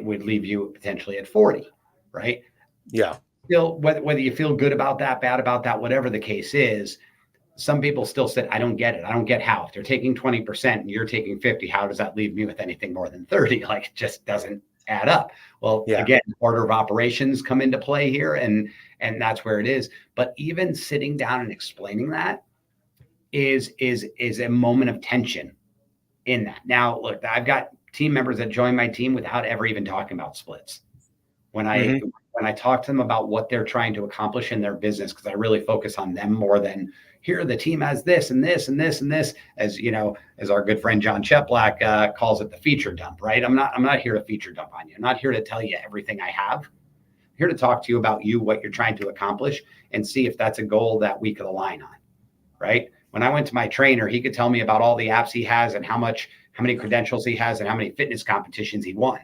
would leave you potentially at 40, right? Yeah. Still, whether you feel good about that, bad about that, whatever the case is, some people still said, I don't get it. I don't get how. If they're taking 20% and you're taking 50, how does that leave me with anything more than 30? Like, it just doesn't add up. Well, again, order of operations come into play here, and that's where it is. But even sitting down and explaining that is a moment of tension in that. Now, look, I've got team members that join my team without ever even talking about splits. When I talk to them about what they're trying to accomplish in their business, because I really focus on them more than here, the team has this and this and this and this, as you know, as our good friend John Cheplack calls it, the feature dump, right? I'm not here to feature dump on you. I'm not here to tell you everything I have. I'm here to talk to you about you, what you're trying to accomplish, and see if that's a goal that we could align on, right? When I went to my trainer, he could tell me about all the apps he has and how many credentials he has and how many fitness competitions he won.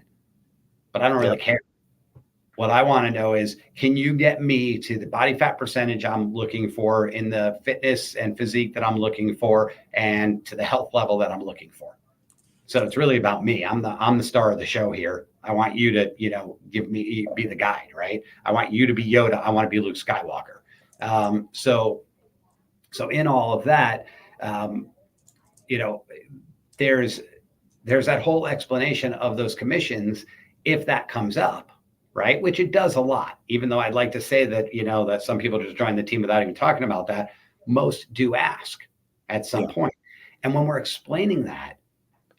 But I don't really care. What I want to know is, can you get me to the body fat percentage I'm looking for, in the fitness and physique that I'm looking for, and to the health level that I'm looking for? So it's really about me. I'm the star of the show here. I want you to, be the guide, right? I want you to be Yoda. I want to be Luke Skywalker. So in all of that, there's that whole explanation of those commissions if that comes up. Right. Which it does a lot, even though I'd like to say that, that some people just join the team without even talking about that. Most do ask at some point. And when we're explaining that,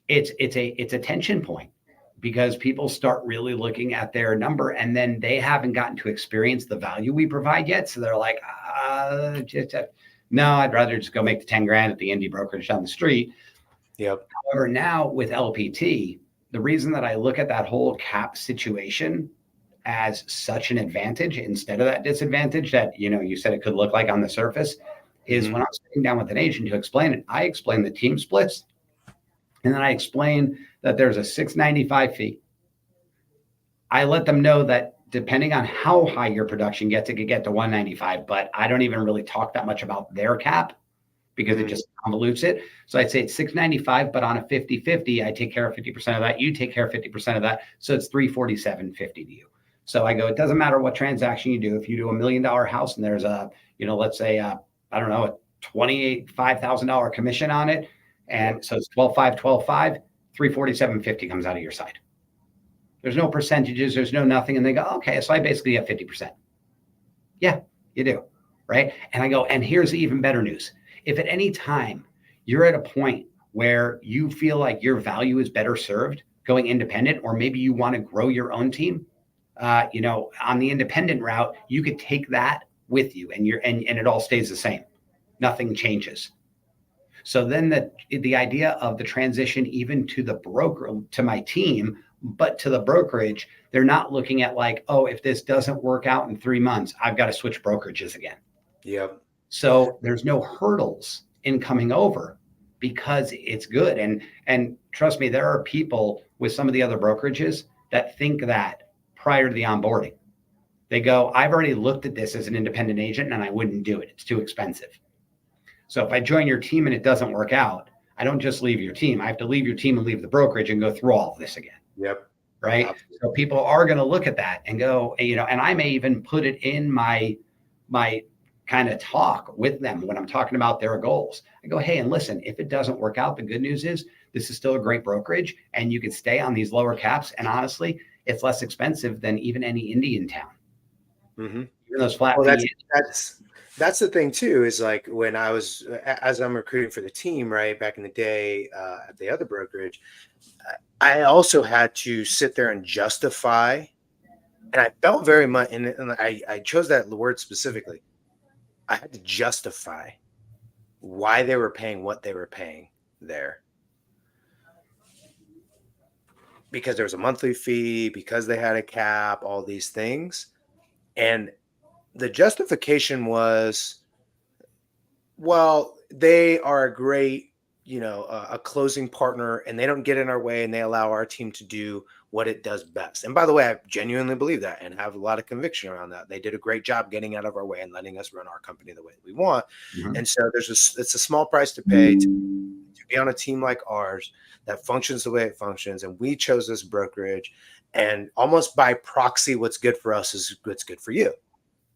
it's a tension point, because people start really looking at their number, and then they haven't gotten to experience the value we provide yet. So they're like, no, I'd rather just go make the 10 grand at the indie brokerage down the street. Yep. However, now with LPT, the reason that I look at that whole cap situation as such an advantage instead of that disadvantage that, you said it could look like on the surface, is when I'm sitting down with an agent to explain it, I explain the team splits, and then I explain that there's a $695 fee. I let them know that depending on how high your production gets, it could get to $195, but I don't even really talk that much about their cap, because it just convolutes it. So I'd say it's $695, but on a 50-50, I take care of 50% of that. You take care of 50% of that. So it's $347.50 to you. So I go, it doesn't matter what transaction you do. If you do $1 million house and there's a, let's say, a $5,000 commission on it. And so it's 12.5, $347.50 comes out of your side. There's no percentages. There's no nothing. And they go, okay, so I basically have 50%. Yeah, you do. Right. And I go, and here's even better news. If at any time you're at a point where you feel like your value is better served going independent, or maybe you want to grow your own team, on the independent route, you could take that with you, and it all stays the same. Nothing changes. So then the idea of the transition, even to the broker, to my team, but to the brokerage, they're not looking at like, oh, if this doesn't work out in 3 months, I've got to switch brokerages again. Yep. So there's no hurdles in coming over, because it's good. And trust me, there are people with some of the other brokerages that think that prior to the onboarding, they go, I've already looked at this as an independent agent and I wouldn't do it. It's too expensive. So if I join your team and it doesn't work out, I don't just leave your team. I have to leave your team and leave the brokerage and go through all of this again. Yep. Right. Absolutely. So people are going to look at that and go, and I may even put it in my kind of talk with them when I'm talking about their goals. I go, hey, and listen, if it doesn't work out, the good news is this is still a great brokerage and you can stay on these lower caps. And honestly, it's less expensive than even any Indian town. Mm-hmm. Even those flat fees. That's the thing too, is like when as I'm recruiting for the team, right, back in the day at the other brokerage, I also had to sit there and justify, and I felt very much, and I chose that word specifically. I had to justify why they were paying what they were paying there. Because there was a monthly fee, because they had a cap, all these things. And the justification was, well, they are a great, a closing partner, and they don't get in our way, and they allow our team to do what it does best. And by the way, I genuinely believe that and have a lot of conviction around that. They did a great job getting out of our way and letting us run our company the way that we want. Mm-hmm. And so it's a small price to pay to be on a team like ours that functions the way it functions. And we chose this brokerage, And almost by proxy, what's good for us is what's good for you,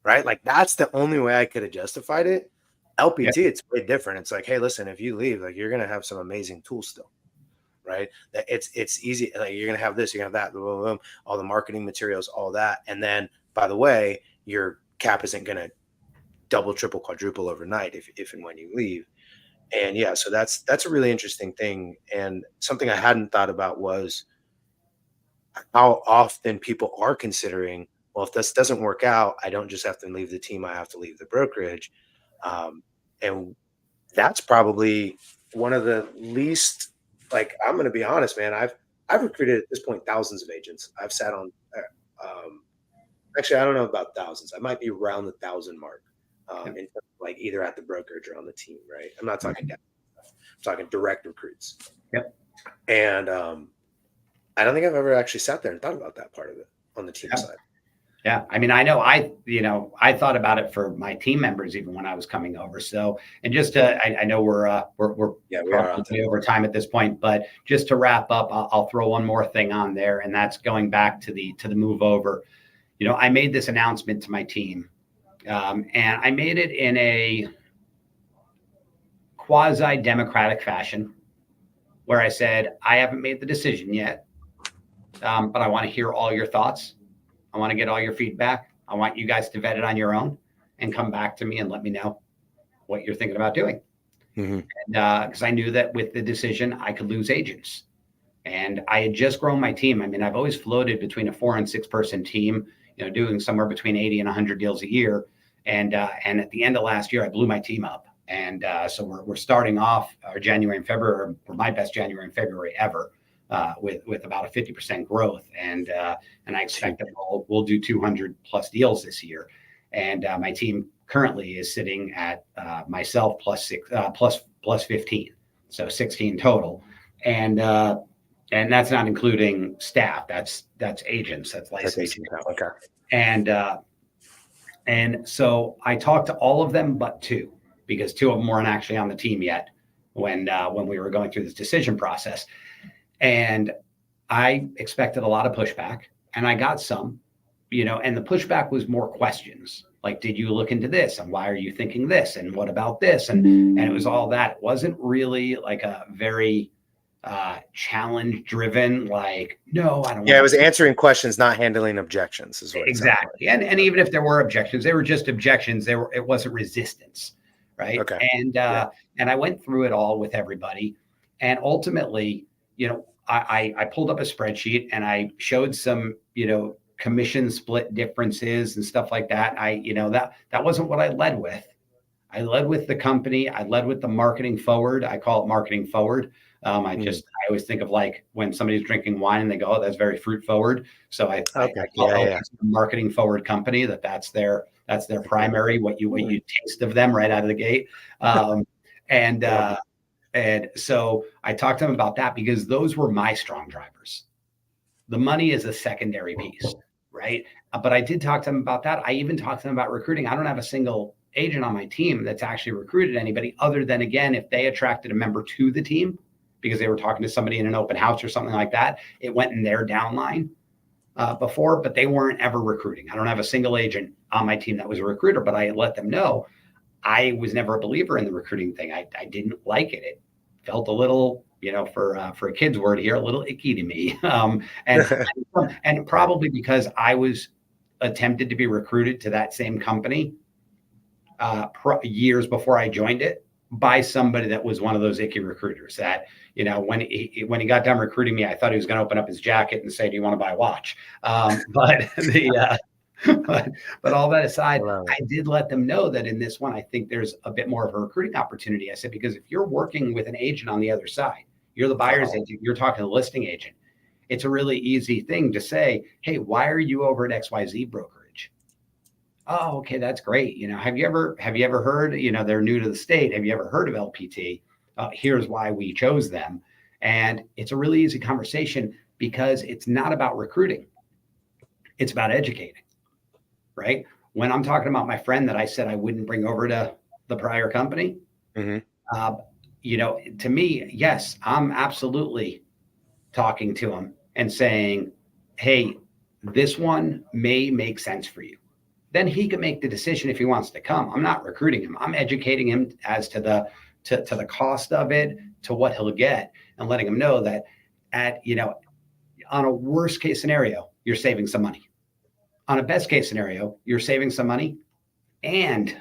right? Like that's the only way I could have justified it. Yeah. LPT, it's way different. It's like, hey, listen, if you leave, like you're gonna have some amazing tools still, right? That it's easy. Like you're gonna have this, you're gonna have that, blah, blah, blah, all the marketing materials, all that. And then, by the way, your cap isn't gonna double, triple, quadruple overnight if and when you leave. And yeah, so that's a really interesting thing. And something I hadn't thought about was how often people are considering, well, if this doesn't work out, I don't just have to leave the team, I have to leave the brokerage. And that's probably one of the least, like, I'm going to be honest, man, I've recruited at this point thousands of agents. I've sat on, actually, I don't know about thousands. I might be around the 1,000 mark, in, like either at the brokerage or on the team, right? I'm not talking down, I'm talking direct recruits. Yep. And I don't think I've ever actually sat there and thought about that part of it on the team side. Yeah. I mean, I know I thought about it for my team members even when I was coming over. So, and just to, I know we're probably over time at this point, but just to wrap up, I'll throw one more thing on there, and that's going back to the move over. I made this announcement to my team, and I made it in a quasi-democratic fashion where I said, I haven't made the decision yet, but I want to hear all your thoughts. I want to get all your feedback. I want you guys to vet it on your own and come back to me and let me know what you're thinking about doing. Mm-hmm. And because I knew that with the decision, I could lose agents. And I had just grown my team. I mean, I've always floated between a 4 and 6 person team, doing somewhere between 80 and 100 deals a year. And at the end of last year, I blew my team up. And so we're starting off our January and February, or my best January and February ever. With about a 50% growth, and I expect that we'll do 200 plus deals this year. And my team currently is sitting at myself plus 15, so 16 total. And that's not including staff. That's agents. That's licensed. Okay. And so I talked to all of them but 2, because 2 of them weren't actually on the team yet when we were going through this decision process. And I expected a lot of pushback, and I got some, and the pushback was more questions like, did you look into this? And why are you thinking this? And what about this? And it was all that. It wasn't really like a very challenge driven, like, no, I don't. Yeah, it was answering questions, not handling objections. Is what exactly. Like. And even if there were objections, they were just objections. It wasn't resistance. Right. Okay. And I went through it all with everybody. And ultimately, I pulled up a spreadsheet and I showed some, commission split differences and stuff like that. That wasn't what I led with. I led with the company. I led with the marketing forward. I call it marketing forward. I always think of like when somebody's drinking wine and they go, oh, that's very fruit forward. So I call it a marketing forward company that's their primary, what you taste of them right out of the gate. And so I talked to them about that because those were my strong drivers. The money is a secondary piece, right? But I did talk to them about that. I even talked to them about recruiting. I don't have a single agent on my team that's actually recruited anybody other than, again, if they attracted a member to the team because they were talking to somebody in an open house or something like that, it went in their downline before, but they weren't ever recruiting. I don't have a single agent on my team that was a recruiter, but I let them know I was never a believer in the recruiting thing. I didn't like it. It felt a little, for a kid's word here, a little icky to me. And probably because I was attempted to be recruited to that same company years before I joined it by somebody that was one of those icky recruiters that, when he got done recruiting me, I thought he was going to open up his jacket and say, do you want to buy a watch? But all that aside, I did let them know that in this one, I think there's a bit more of a recruiting opportunity. I said, because if you're working with an agent on the other side, you're the buyer's agent, you're talking to the listing agent. It's a really easy thing to say, hey, why are you over at XYZ brokerage? Oh, okay, that's great. Have you ever heard, they're new to the state. Have you ever heard of LPT? Here's why we chose them. And it's a really easy conversation because it's not about recruiting. It's about educating. Right? When I'm talking about my friend that I said I wouldn't bring over to the prior company, to me, yes, I'm absolutely talking to him and saying, hey, this one may make sense for you. Then he can make the decision if he wants to come. I'm not recruiting him. I'm educating him as to the cost of it, to what he'll get, and letting him know that on a worst case scenario, you're saving some money. On a best case scenario, you're saving some money and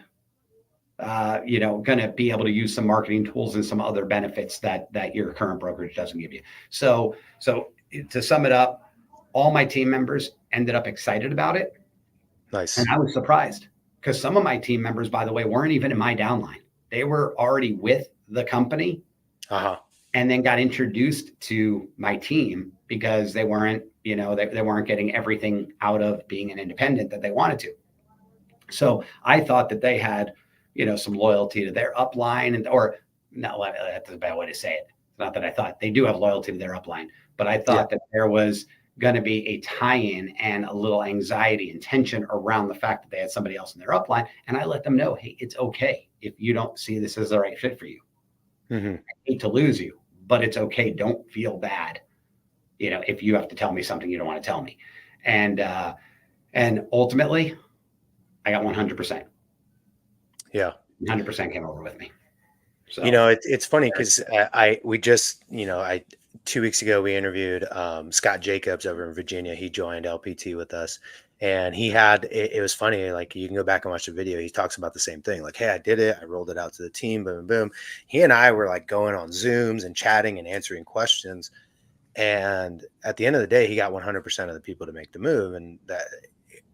going to be able to use some marketing tools and some other benefits that your current brokerage doesn't give you. So to sum it up, all my team members ended up excited about it. Nice. And I was surprised because some of my team members, by the way, weren't even in my downline. They were already with the company and then got introduced to my team because they weren't, they weren't getting everything out of being an independent that they wanted to. So I thought that they had, some loyalty to their upline, or no, that's a bad way to say it. It's not that I thought. They do have loyalty to their upline, but I thought that there was going to be a tie-in and a little anxiety and tension around the fact that they had somebody else in their upline. And I let them know, hey, it's okay if you don't see this as the right fit for you. I hate to lose you, but it's okay. Don't feel bad, if you have to tell me something you don't want to tell me. And ultimately, I got 100%. Yeah. 100% came over with me. So, it's funny because we just, 2 weeks ago, we interviewed Scott Jacobs over in Virginia. He joined LPT with us, and he had, it was funny. Like, you can go back and watch the video. He talks about the same thing. Like, hey, I did it. I rolled it out to the team. Boom, boom. He and I were like going on Zooms and chatting and answering questions. And at the end of the day, he got 100% of the people to make the move. And that,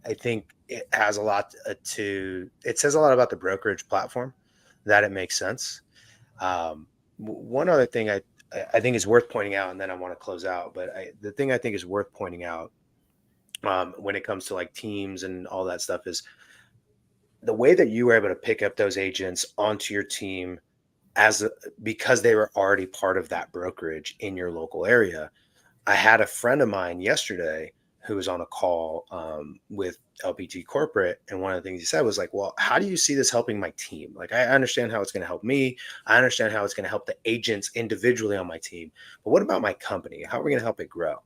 I think it has a lot it says a lot about the brokerage platform, that it makes sense. One other thing I think is worth pointing out, and then I want to close out, but the thing I think is worth pointing out when it comes to like teams and all that stuff is the way that you were able to pick up those agents onto your team because they were already part of that brokerage in your local area. I had a friend of mine yesterday who was on a call with LPT Corporate. And one of the things he said was like, well, how do you see this helping my team? Like, I understand how it's going to help me. I understand how it's going to help the agents individually on my team. But what about my company? How are we going to help it grow?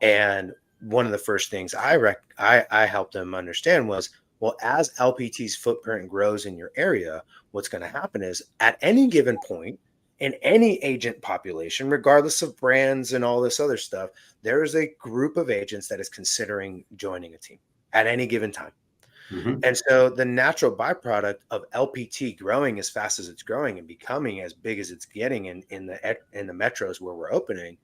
And one of the first things I helped them understand was, well, as LPT's footprint grows in your area, what's going to happen is at any given point, in any agent population, regardless of brands and all this other stuff, there is a group of agents that is considering joining a team at any given time. And so the natural byproduct of LPT growing as fast as it's growing and becoming as big as it's getting in the metros where we're opening,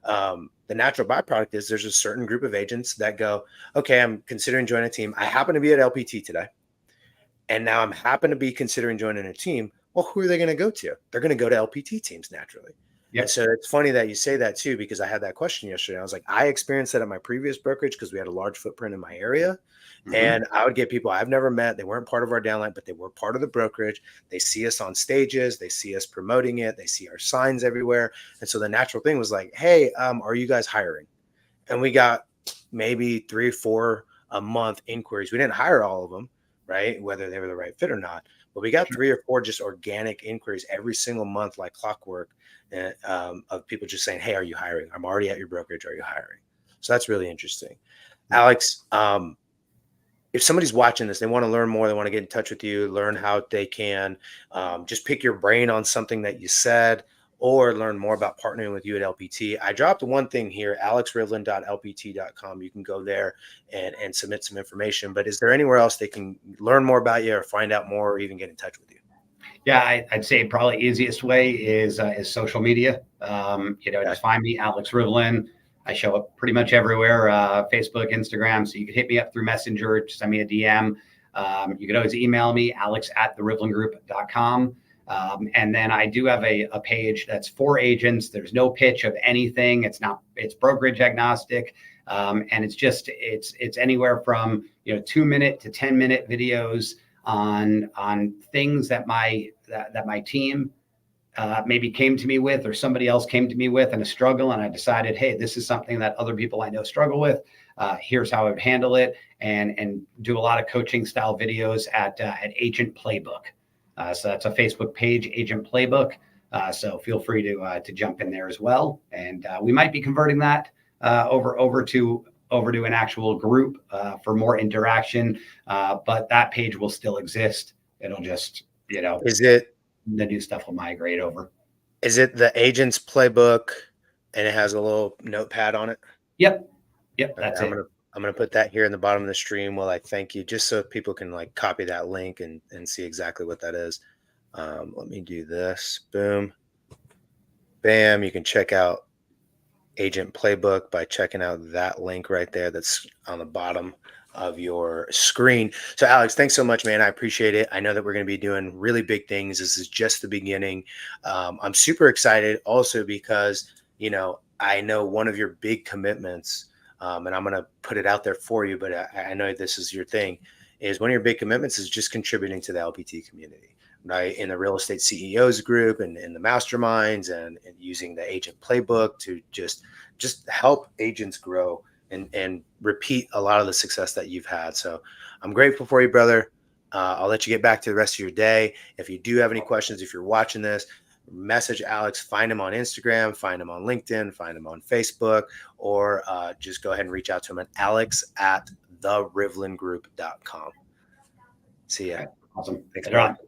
the natural byproduct is there's a certain group of agents that go, okay, I'm considering joining a team. I happen to be at LPT today, and now I'm happen to be considering joining a team. Well, who are they going to go to? They're going to go to LPT teams naturally. Yep. And so it's funny that you say that too, because I had that question yesterday. I was like, I experienced that at my previous brokerage because we had a large footprint in my area. And I would get people I've never met. They weren't part of our downline, but they were part of the brokerage. They see us on stages. They see us promoting it. They see our signs everywhere. And so the natural thing was like, hey, are you guys hiring? And we got maybe 3 or 4 a month inquiries. We didn't hire all of them, right? Whether they were the right fit or not. But we got 3 or 4 just organic inquiries every single month, like clockwork, of people just saying, hey, are you hiring? I'm already at your brokerage. Are you hiring? So that's really interesting. Alex, if somebody's watching this, they want to learn more, they want to get in touch with you, learn how they can just pick your brain on something that you said, or learn more about partnering with you at LPT. I dropped one thing here, alexrivlin.lpt.com. You can go there and submit some information. But is there anywhere else they can learn more about you or find out more or even get in touch with you? Yeah, I'd say probably easiest way is social media. Just find me, Alex Rivlin. I show up pretty much everywhere, Facebook, Instagram. So you can hit me up through Messenger, just send me a DM. You can always email me, alex@therivlingroup.com. And then I do have a page that's for agents. There's no pitch of anything. It's brokerage agnostic. And it's anywhere from 2-minute to 10-minute videos on things that my team maybe came to me with, or somebody else came to me with in a struggle. And I decided, hey, this is something that other people I know struggle with. Here's how I would handle it, and do a lot of coaching style videos at Agent Playbook. So that's a Facebook page, Agent Playbook. So feel free to jump in there as well. And we might be converting that over to over to an actual group for more interaction. But that page will still exist. It'll just, Is it the new stuff will migrate over. Is it the agent's playbook and it has a little notepad on it? Yep. Okay, That's it. I'm gonna put that here in the bottom of the stream while I thank you, just so people can like copy that link and see exactly what that is. Let me do this. Boom. Bam. You can check out Agent Playbook by checking out that link right there that's on the bottom of your screen. So Alex, thanks so much, man. I appreciate it. I know that we're going to be doing really big things. This is just the beginning. I'm super excited also because, I know one of your big commitments, and I'm going to put it out there for you, but I know this is your thing, is one of your big commitments is just contributing to the LPT community, right? In the real estate CEOs group and in the masterminds and using the agent playbook to just help agents grow and repeat a lot of the success that you've had. So I'm grateful for you, brother. I'll let you get back to the rest of your day. If you do have any questions, if you're watching this, message Alex, find him on Instagram, find him on LinkedIn, find him on Facebook, or just go ahead and reach out to him at alex@therivlingroup.com. See ya. Okay. Awesome. Thanks, Later on.